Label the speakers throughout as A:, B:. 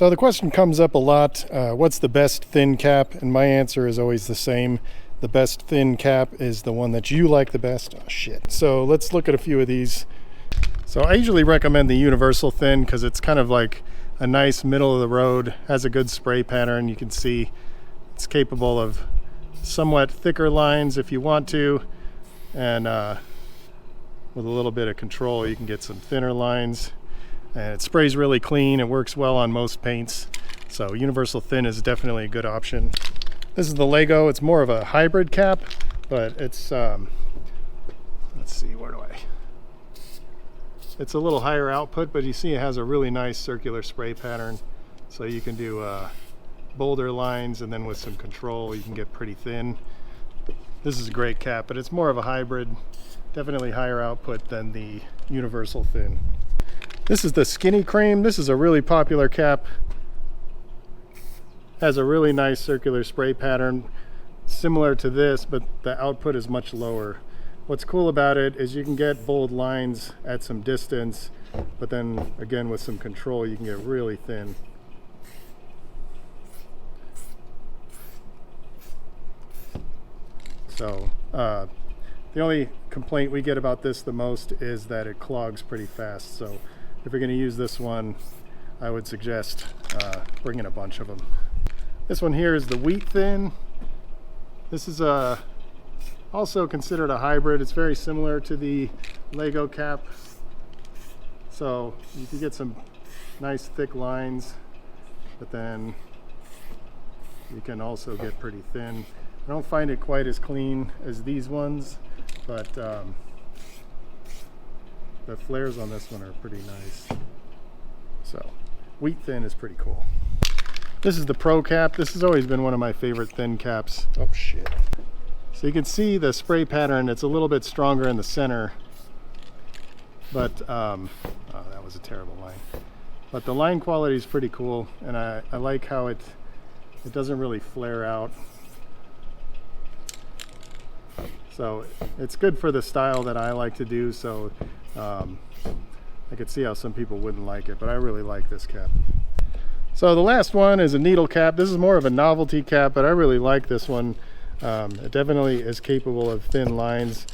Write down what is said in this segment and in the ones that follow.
A: So the question comes up a lot, what's the best thin cap? And my answer is always the same. The best thin cap is the one that you like the best. Oh shit. So let's look at a few of these. So I usually recommend the universal thin because it's kind of like a nice middle of the road, has a good spray pattern. You can see it's capable of somewhat thicker lines if you want to, and with a little bit of control you can get some thinner lines. And it sprays really clean. It works well on most paints. So universal thin is definitely a good option. This is the Lego. It's more of a hybrid cap, but it's, let's see, where do I? It's a little higher output, but you see it has a really nice circular spray pattern. So you can do bolder lines, and then with some control, you can get pretty thin. This is a great cap, but it's more of a hybrid. Definitely higher output than the universal thin. This is the Skinny Cream. This is a really popular cap. Has a really nice circular spray pattern, similar to this, but the output is much lower. What's cool about it is you can get bold lines at some distance, but then again with some control you can get really thin. So the only complaint we get about this the most is that it clogs pretty fast. So if you're going to use this one, I would suggest bringing a bunch of them. This one here is the Wheat Thin. This is also considered a hybrid. It's very similar to the Lego cap. So you can get some nice thick lines, but then you can also get pretty thin. I don't find it quite as clean as these ones, but the flares on this one are pretty nice. So Wheat Thin is pretty cool. This is the Pro Cap. This has always been one of my favorite thin caps. Oh shit. So you can see the spray pattern. It's a little bit stronger in the center, but oh, that was a terrible line. But the line quality is pretty cool, and I like how it doesn't really flare out. So it's good for the style that I like to do. So I could see how some people wouldn't like it, but I really like this cap. So the last one is a needle cap. This is more of a novelty cap, but I really like this one. It definitely is capable of thin lines,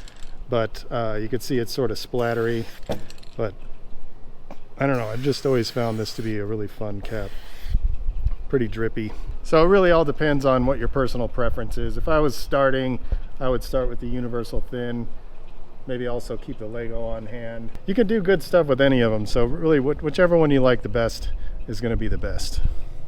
A: but you can see it's sort of splattery. But I don't know, I've just always found this to be a really fun cap. Pretty drippy. So it really all depends on what your personal preference is. If I was starting, I would start with the universal thin. Maybe also keep the Lego on hand. You can do good stuff with any of them, so really whichever one you like the best is going to be the best.